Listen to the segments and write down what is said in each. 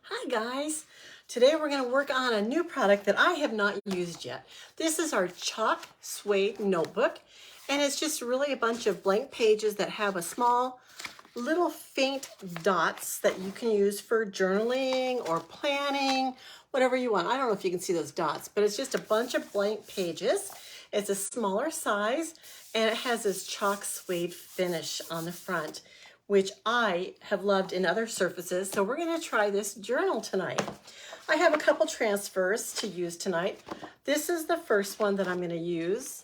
Hi guys! Today we're going to work on a new product that I have not used yet. This is our chalk suede notebook, and it's just really a bunch of blank pages that have a small little faint dots that you can use for journaling or planning, whatever you want. I don't know if you can see those dots, but it's just a bunch of blank pages. It's a smaller size and it has this chalk suede finish on the front, which I have loved in other surfaces. So we're going to try this journal tonight. I have a couple transfers to use tonight. This is the first one that I'm going to use,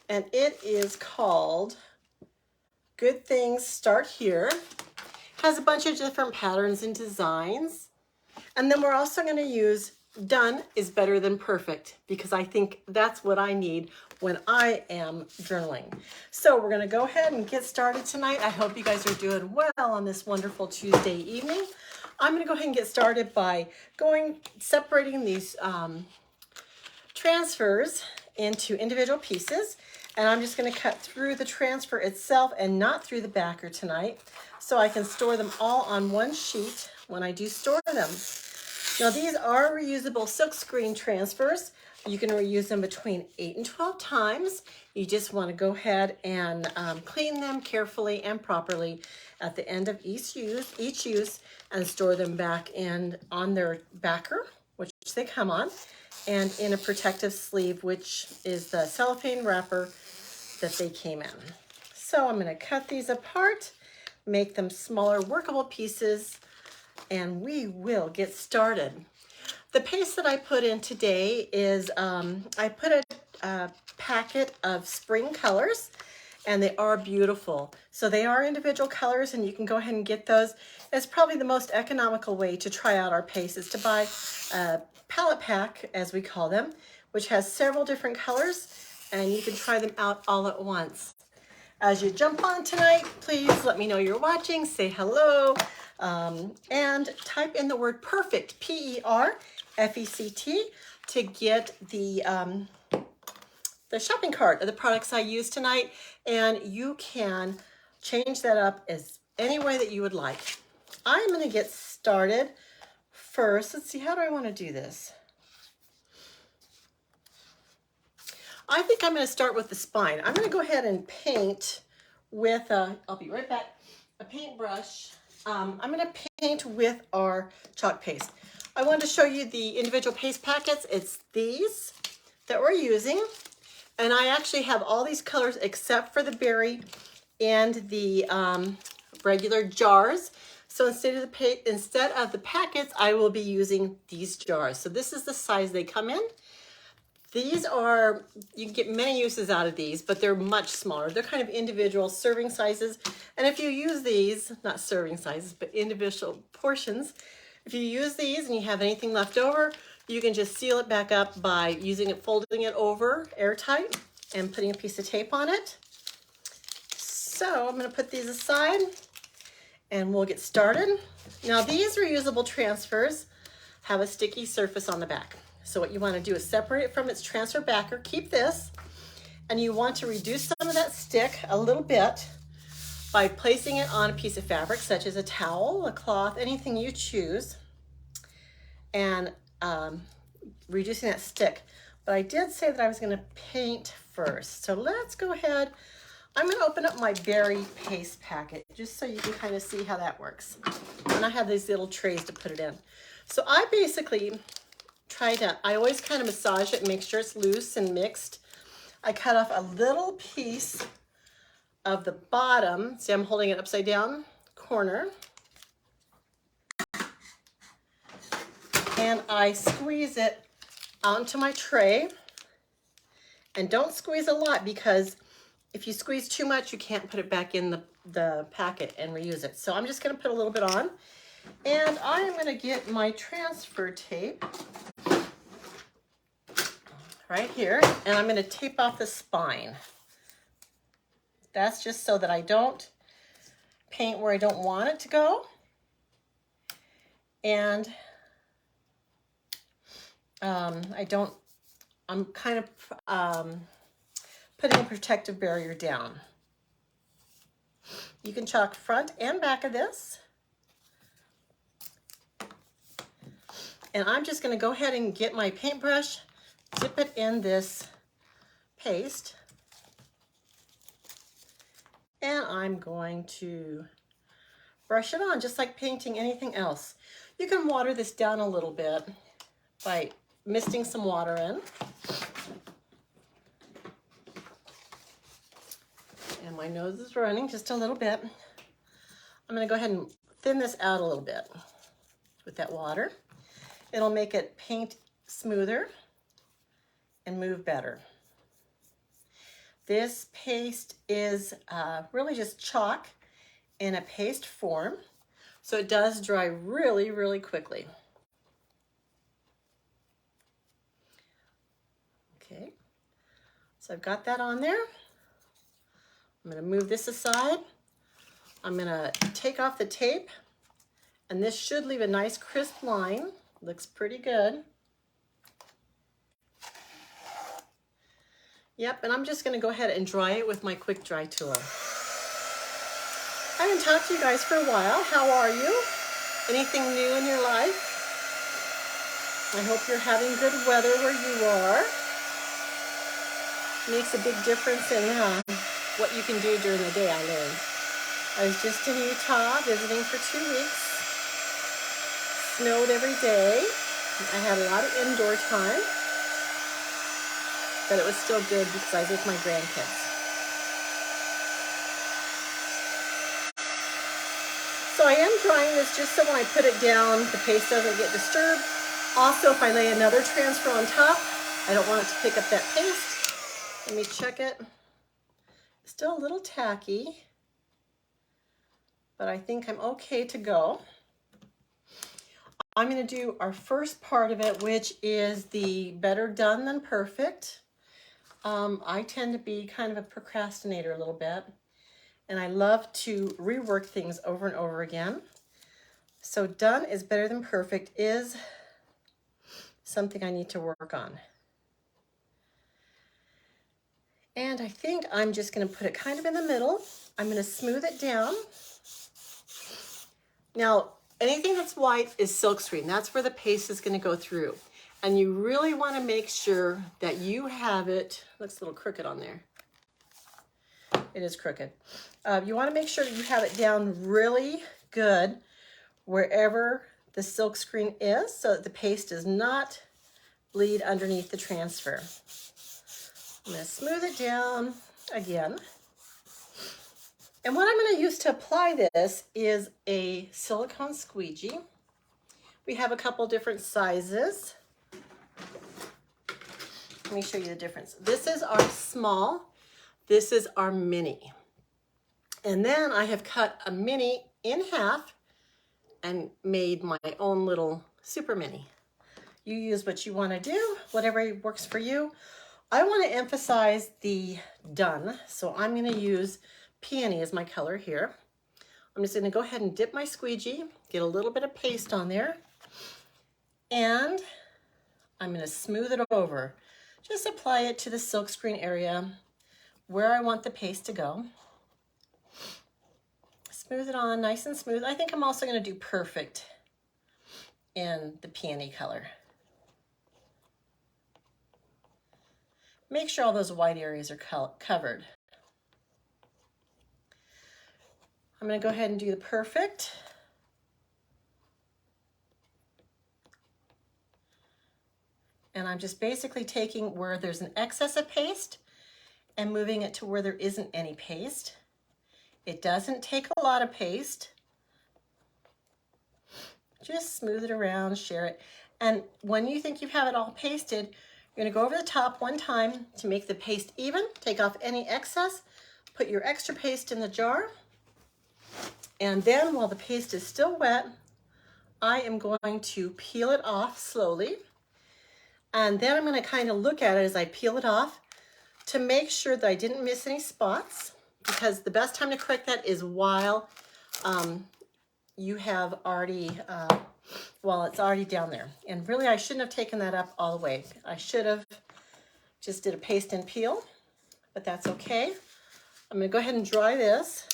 and it is called Good Things Start Here. Has a bunch of different patterns and designs. And then we're also going to use Done is Better Than Perfect, because I think that's what I need when I am journaling. So we're going to go ahead and get started tonight. I hope you guys are doing well on this wonderful Tuesday evening. I'm going to go ahead and get started by separating these transfers into individual pieces. And I'm just going to cut through the transfer itself and not through the backer tonight, so I can store them all on one sheet when I do store them. Now these are reusable silkscreen transfers. You can reuse them between 8 and 12 times. You just want to go ahead and clean them carefully and properly at the end of each use and store them back in on their backer, which they come on, and in a protective sleeve, which is the cellophane wrapper that they came in. So I'm going to cut these apart, make them smaller workable pieces, and we will get started. The paste that I put in today is, I put a packet of spring colors, and they are beautiful. So they are individual colors, and you can go ahead and get those. It's probably the most economical way to try out our paste is to buy a palette pack, as we call them, which has several different colors, and you can try them out all at once. As you jump on tonight, please let me know you're watching, say hello, and type in the word perfect, P-E-R-F-E-C-T, to get the shopping cart of the products I use tonight, and you can change that up as any way that you would like. I'm going to get started first. Let's see, how do I want to do this? I think I'm going to start with the spine. I'm going to go ahead and paint with I'll be right back, a paintbrush. I'm going to paint with our chalk paste. I wanted to show you the individual paste packets. It's these that we're using, and I actually have all these colors except for the berry and the regular jars. So instead of the packets, I will be using these jars. So this is the size they come in. These are, you can get many uses out of these, but they're much smaller. They're kind of individual serving sizes. And if you use these, not serving sizes, but individual portions, if you use these and you have anything left over, you can just seal it back up by folding it over airtight and putting a piece of tape on it. So I'm going to put these aside and we'll get started. Now these reusable transfers have a sticky surface on the back. So what you want to do is separate it from its transfer backer, keep this, and you want to reduce some of that stick a little bit by placing it on a piece of fabric, such as a towel, a cloth, anything you choose, and reducing that stick. But I did say that I was going to paint first. So let's go ahead. I'm going to open up my berry paste packet just so you can kind of see how that works. And I have these little trays to put it in. So I basically I always kind of massage it, make sure it's loose and mixed. I cut off a little piece of the bottom. See, I'm holding it upside down corner. And I squeeze it onto my tray. And don't squeeze a lot, because if you squeeze too much, you can't put it back in the packet and reuse it. So I'm just going to put a little bit on. And I'm going to get my transfer tape right here, and I'm going to tape off the spine. That's just so that I don't paint where I don't want it to go. And I'm kind of putting a protective barrier down. You can chalk front and back of this. And I'm just gonna go ahead and get my paintbrush, dip it in this paste, and I'm going to brush it on just like painting anything else. You can water this down a little bit by misting some water in. And my nose is running just a little bit. I'm gonna go ahead and thin this out a little bit with that water. It'll make it paint smoother and move better. This paste is really just chalk in a paste form, so it does dry really, really quickly. Okay, so I've got that on there. I'm gonna move this aside. I'm gonna take off the tape, and this should leave a nice crisp line. Looks pretty good. Yep, and I'm just gonna go ahead and dry it with my quick dry tool. I haven't talked to you guys for a while. How are you? Anything new in your life? I hope you're having good weather where you are. Makes a big difference in what you can do during the day, I learned. I was just in Utah visiting for 2 weeks. Snowed every day. I had a lot of indoor time, but it was still good because I was with my grandkids. So I am drying this just so when I put it down, the paste doesn't get disturbed. Also, if I lay another transfer on top, I don't want it to pick up that paste. Let me check it. Still a little tacky, but I think I'm okay to go. I'm going to do our first part of it, which is the better done than perfect. I tend to be kind of a procrastinator a little bit, and I love to rework things over and over again. So done is better than perfect is something I need to work on. And I think I'm just going to put it kind of in the middle. I'm going to smooth it down. Now, anything that's white is silkscreen. That's where the paste is going to go through. And you really want to make sure that you have it. Looks a little crooked on there. It is crooked. You want to make sure that you have it down really good wherever the silkscreen is so that the paste does not bleed underneath the transfer. I'm going to smooth it down again. And what I'm going to use to apply this is a silicone squeegee. We have a couple different sizes. Let me show you the difference. This is our small. This is our mini. And then I have cut a mini in half and made my own little super mini. You use what you want to do, whatever works for you. I want to emphasize the done, so I'm going to use Peony as my color here. I'm just going to go ahead and dip my squeegee, get a little bit of paste on there, and I'm going to smooth it over. Just apply it to the silkscreen area where I want the paste to go. Smooth it on nice and smooth. I think I'm also going to do perfect in the peony color. Make sure all those white areas are covered. I'm going to go ahead and do the perfect. And I'm just basically taking where there's an excess of paste and moving it to where there isn't any paste. It doesn't take a lot of paste. Just smooth it around, share it. And when you think you have it all pasted, you're going to go over the top one time to make the paste even. Take off any excess. Put your extra paste in the jar. And then while the paste is still wet, I am going to peel it off slowly. And then I'm going to kind of look at it as I peel it off to make sure that I didn't miss any spots, because the best time to correct that is while you have already, while it's already down there. And really, I shouldn't have taken that up all the way. I should have just did a paste and peel, but that's okay. I'm going to go ahead and dry this.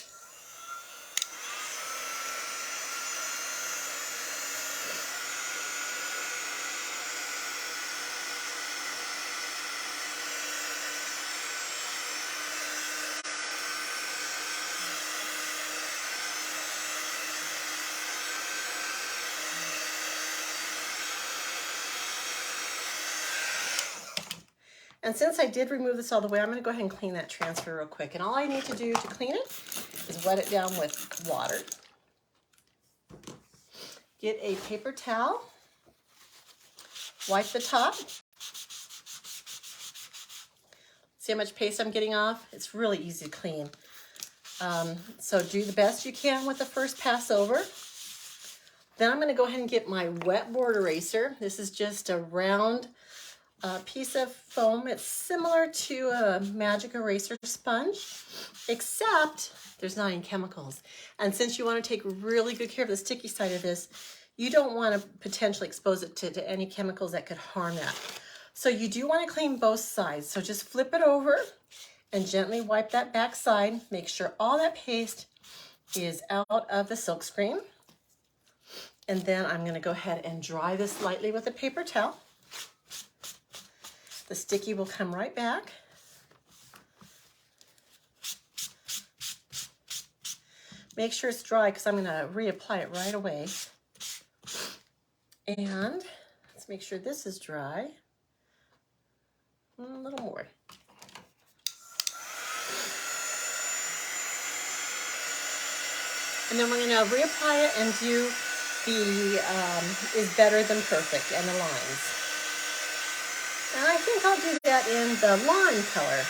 And since I did remove this all the way, I'm going to go ahead and clean that transfer real quick. And all I need to do to clean it is wet it down with water. Get a paper towel. Wipe the top. See how much paste I'm getting off? It's really easy to clean. So do the best you can with the first pass over. Then I'm going to go ahead and get my wet board eraser. This is just a round piece of foam. It's similar to a magic eraser sponge, except there's not any chemicals. And since you want to take really good care of the sticky side of this, you don't want to potentially expose it to any chemicals that could harm that. So you do want to clean both sides. So just flip it over and gently wipe that back side. Make sure all that paste is out of the silk screen. And then I'm going to go ahead and dry this lightly with a paper towel. The sticky will come right back. Make sure it's dry because I'm going to reapply it right away. And let's make sure this is dry. A little more. And then we're going to reapply it and do the is better than perfect and the lines. And I think I'll do that in the lime color.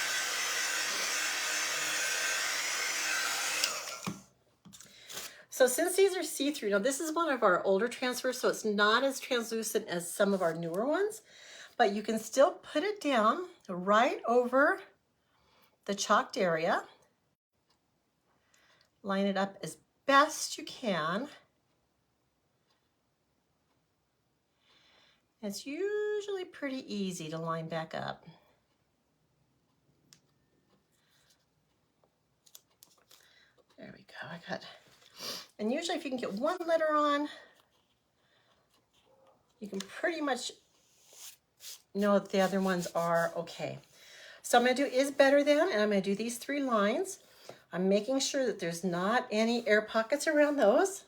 So since these are see-through, now this is one of our older transfers, so it's not as translucent as some of our newer ones, but you can still put it down right over the chalked area. Line it up as best you can. It's usually pretty easy to line back up. There we go, I got, and usually if you can get one letter on, you can pretty much know that the other ones are okay. So I'm gonna do is better than, and I'm gonna do these 3 lines. I'm making sure that there's not any air pockets around those.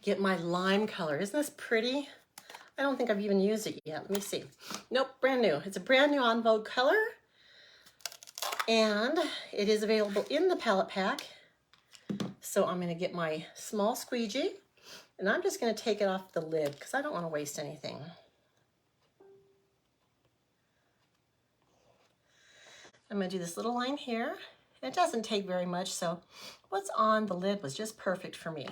Get my lime color, isn't this pretty? I don't think I've even used it yet. Let me see. Nope, brand new. It's a brand new On Vogue color. And it is available in the palette pack. So I'm gonna get my small squeegee and I'm just gonna take it off the lid because I don't wanna waste anything. I'm gonna do this little line here. It doesn't take very much, so what's on the lid was just perfect for me.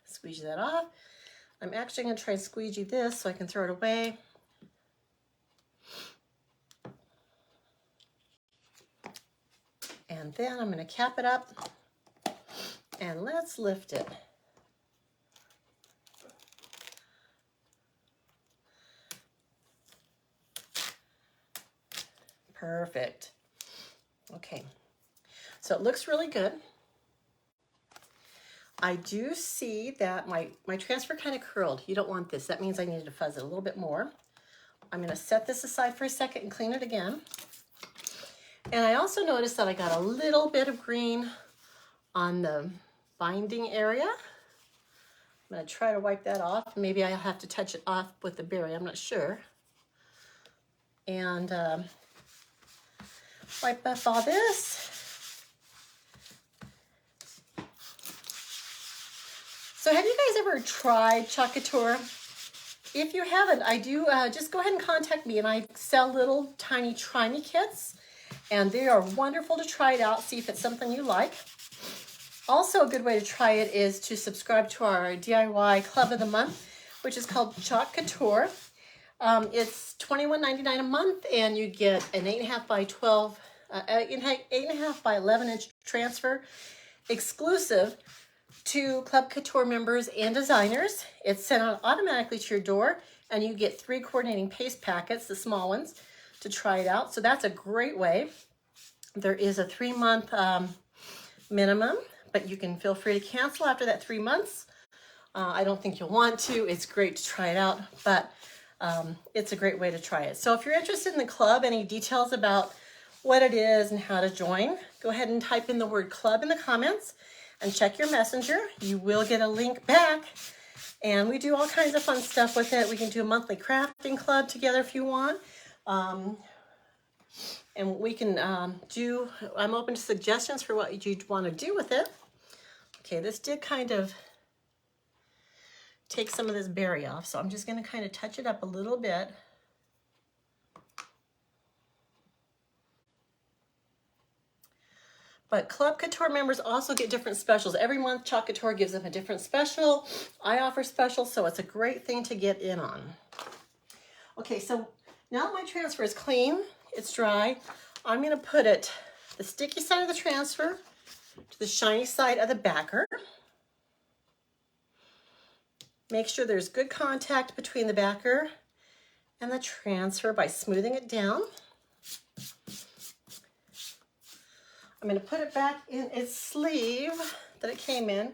Squeegee that off. I'm actually going to try and squeegee this so I can throw it away. And then I'm going to cap it up and let's lift it. Perfect. Okay, so it looks really good. I do see that my transfer kind of curled. You don't want this. That means I needed to fuzz it a little bit more. I'm going to set this aside for a second and clean it again. And I also noticed that I got a little bit of green on the binding area. I'm going to try to wipe that off. Maybe I'll have to touch it off with the berry. I'm not sure. And wipe off all this. So have you guys ever tried Chalk Couture? If you haven't, I do, just go ahead and contact me, and I sell little tiny try me kits, and they are wonderful to try it out, see if it's something you like. Also, a good way to try it is to subscribe to our DIY Club of the Month, which is called Chalk Couture. It's $21.99 a month, and you get an 8.5 by 12, 8.5 by 11 inch transfer, exclusive to Club Couture members and designers. It's sent out automatically to your door, and you get 3 coordinating paste packets, the small ones, to try it out. So that's a great way. There is a 3-month minimum, but you can feel free to cancel after that 3 months. I don't think you'll want to. It's great to try it out, but it's a great way to try it. So if you're interested in the club, any details about what it is and how to join, go ahead and type in the word club in the comments and check your messenger. You will get a link back, And we do all kinds of fun stuff with it. We can do a monthly crafting club together if you want. And we can I'm open to suggestions for what you'd want to do with it. Okay, this did kind of take some of this berry off, so I'm just going to kind of touch it up a little bit. But Club Couture members also get different specials. Every month, Chalk Couture gives them a different special. I offer specials, so it's a great thing to get in on. Okay, so now my transfer is clean, it's dry. I'm going to put it, the sticky side of the transfer to the shiny side of the backer. Make sure there's good contact between the backer and the transfer by smoothing it down. I'm going to put it back in its sleeve that it came in.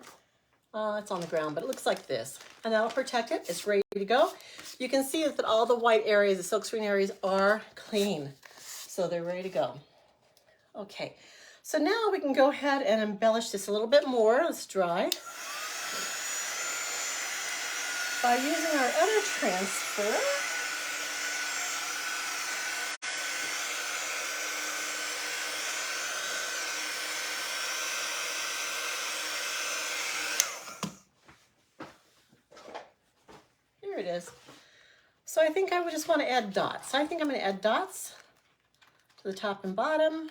It's on the ground, but it looks like this. And that'll protect it. It's ready to go. You can see that all the white areas, the silkscreen areas, are clean. So they're ready to go. Okay, so now we can go ahead and embellish this a little bit more. Let's dry. By using our other transfer. Here it is. So I think I would just want to add dots. I think I'm going to add dots to the top and bottom.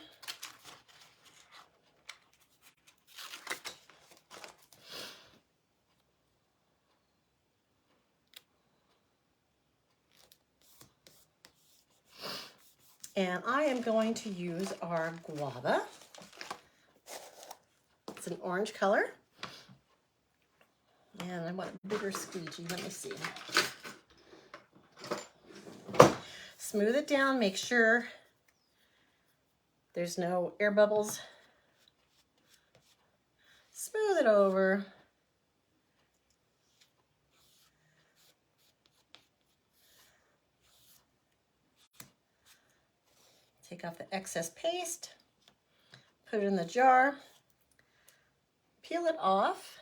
And I am going to use our guava. It's an orange color. And I want a bigger squeegee. Let me see. Smooth it down. Make sure there's no air bubbles. Smooth it over. Take off the excess paste. Put it in the jar. Peel it off.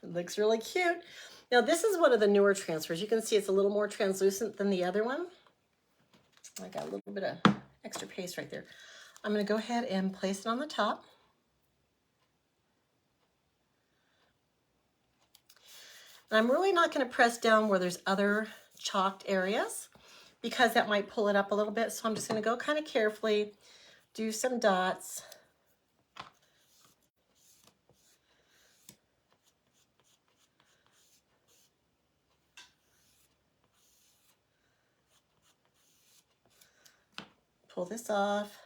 It looks really cute. Now this is one of the newer transfers. You can see it's a little more translucent than the other one. I got a little bit of extra paste right there. I'm going to go ahead and place it on the top. And I'm really not going to press down where there's other chalked areas because that might pull it up a little bit. So I'm just going to go kind of carefully, do some dots. Pull this off.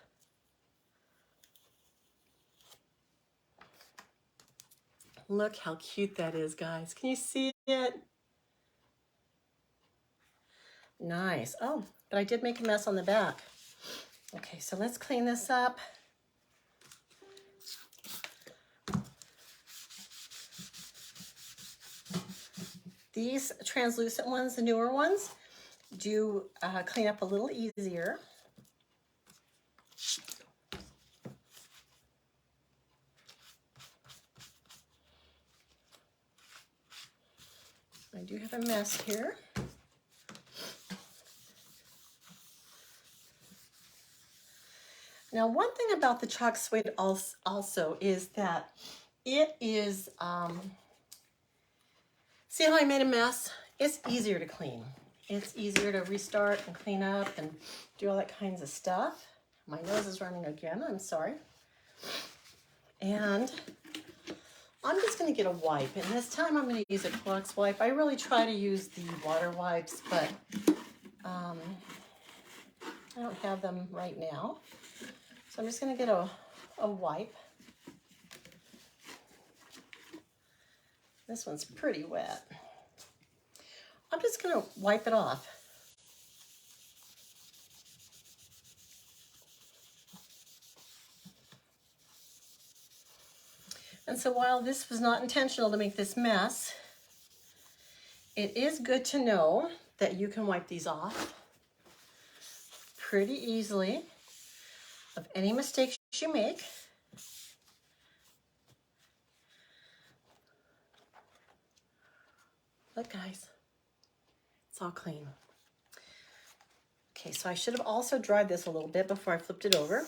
Look how cute that is, guys. Can you see it? Nice. Oh, but I did make a mess on the back. Okay, so let's clean this up. These translucent ones, the newer ones, do clean up a little easier. I do have a mess here. Now, one thing about the chalk suede also is that it is, see how I made a mess? It's easier to clean. It's easier to restart and clean up and do all that kinds of stuff. My nose is running again, I'm sorry. And I'm just going to get a wipe, and this time I'm going to use a Clorox wipe. I really try to use the water wipes, but I don't have them right now. So I'm just going to get a wipe. This one's pretty wet. I'm just going to wipe it off. And so while this was not intentional to make this mess, it is good to know that you can wipe these off pretty easily of any mistakes you make. Look, guys, it's all clean. Okay, so I should have also dried this a little bit before I flipped it over.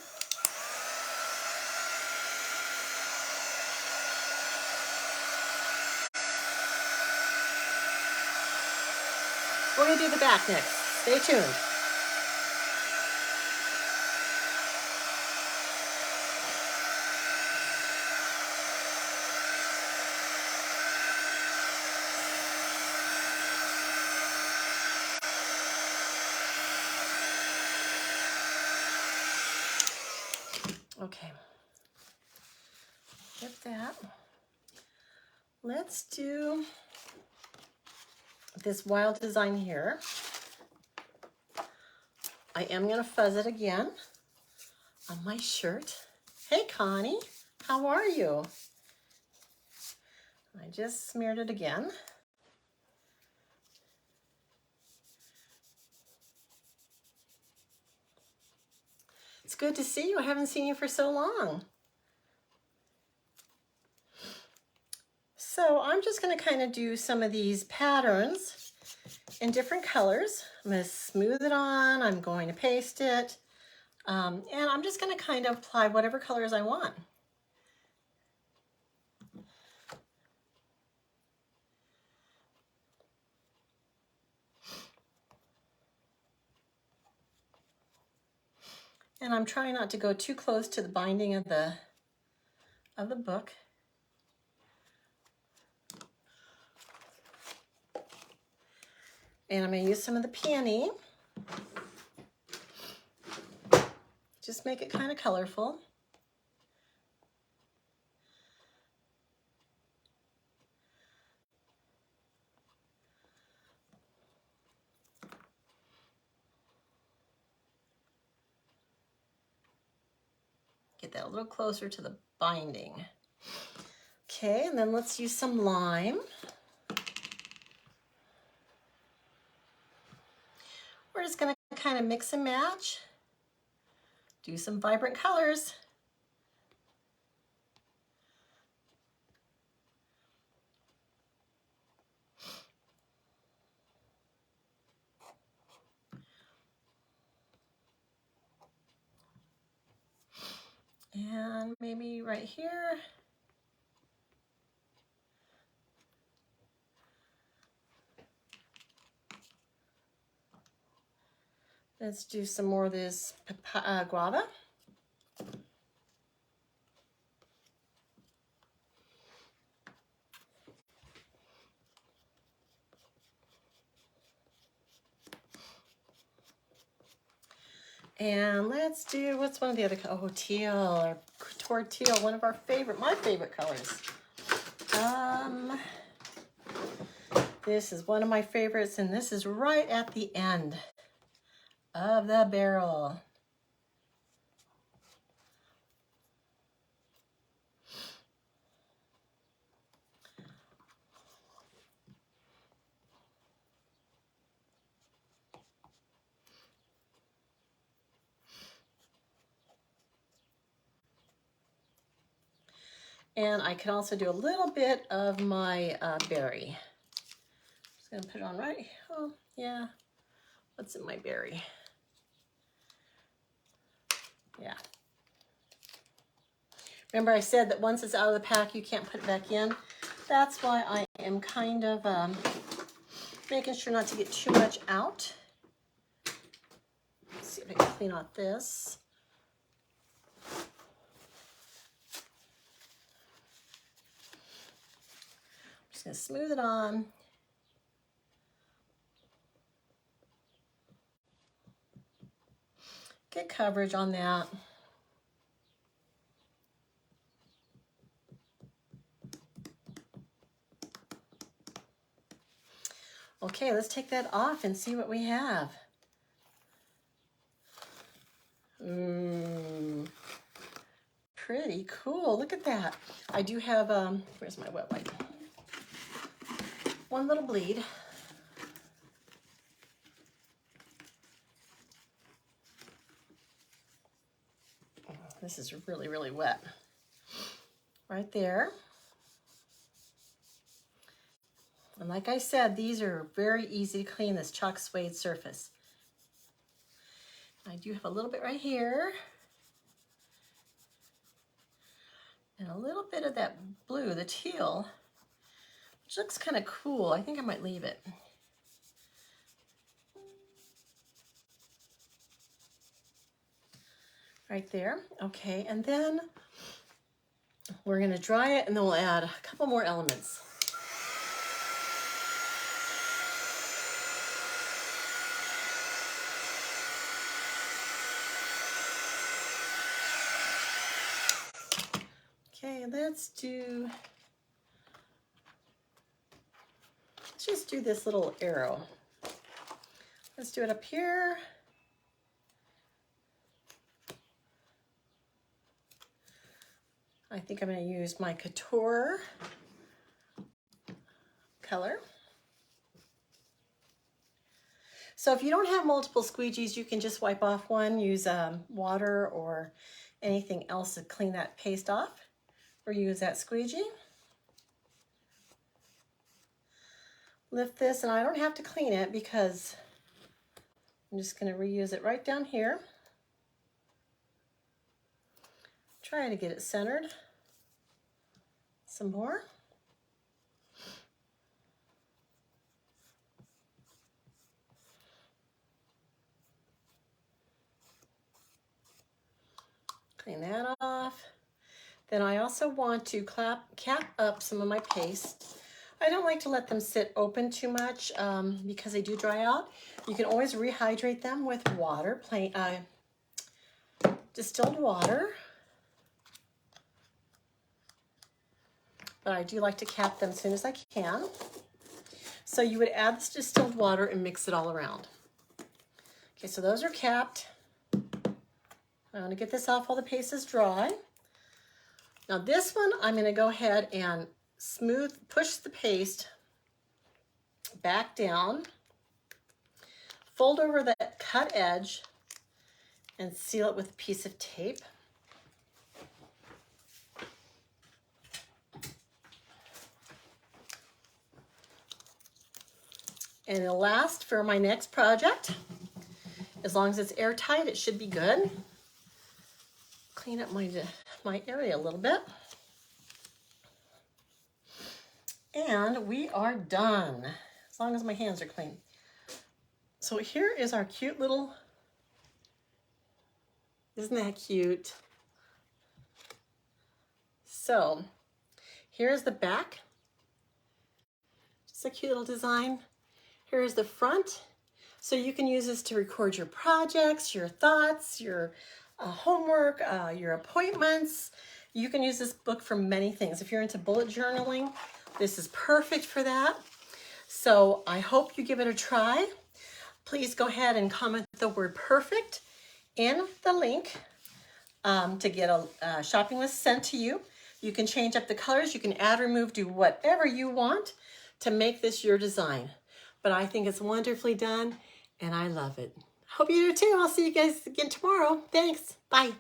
We're gonna do the back next. Stay tuned. Okay, get that. Let's do this wild design here. I am gonna fuzz it again on my shirt. Hey, Connie, how are you? I just smeared it again. It's good to see you. I haven't seen you for so long. So I'm just going to kind of do some of these patterns in different colors. I'm going to smooth it on. I'm going to paste it. And I'm just going to kind of apply whatever colors I want. And I'm trying not to go too close to the binding of the book. And I'm going to use some of the peony. Just make it kind of colorful. Get that a little closer to the binding. Okay, and then let's use some lime. We're just going to kind of mix and match. Do some vibrant colors. And maybe right here. Let's do some more of this guava. And let's do, what's one of the other, oh, teal, or couture teal, one of our my favorite colors. This is one of my favorites, and this is right at the end of the barrel. And I can also do a little bit of my berry. Just gonna put it on right, oh yeah, what's in my berry? Yeah. Remember I said that once it's out of the pack, you can't put it back in. That's why I am kind of making sure not to get too much out. Let's see if I can clean out this. I'm just gonna smooth it on. Get coverage on that. Okay, let's take that off and see what we have. Pretty cool. Look at that. I do have, where's my wet wipe? One little bleed. Oh, this is really, really wet. Right there. And like I said, these are very easy to clean, this chalk suede surface. I do have a little bit right here. And a little bit of that blue, the teal, which looks kind of cool. I think I might leave it. Right there. Okay, and then we're gonna dry it and then we'll add a couple more elements. Okay, let's just do this little arrow. Let's do it up here. I think I'm going to use my Couture color. So if you don't have multiple squeegees, you can just wipe off one, use water or anything else to clean that paste off, or use that squeegee. Lift this, and I don't have to clean it because I'm just going to reuse it right down here. Try to get it centered. Some more. Clean that off. Then I also want to cap up some of my paste. I don't like to let them sit open too much because they do dry out. You can always rehydrate them with water, distilled water. But I do like to cap them as soon as I can. So you would add this distilled water and mix it all around. Okay, so those are capped. I want to get this off while the paste is dry. Now this one, I'm going to go ahead and push the paste back down, fold over the cut edge, and seal it with a piece of tape. And it'll last for my next project. As long as it's airtight, it should be good. Clean up my area a little bit. And we are done, as long as my hands are clean. So here is our cute little, isn't that cute? So here's the back. Just a cute little design. Here's the front. So you can use this to record your projects, your thoughts, your homework, your appointments. You can use this book for many things. If you're into bullet journaling, this is perfect for that. So I hope you give it a try. Please go ahead and comment the word perfect in the link to get a shopping list sent to you. You can change up the colors. You can add, remove, do whatever you want to make this your design. But I think it's wonderfully done, and I love it. Hope you do too. I'll see you guys again tomorrow. Thanks. Bye.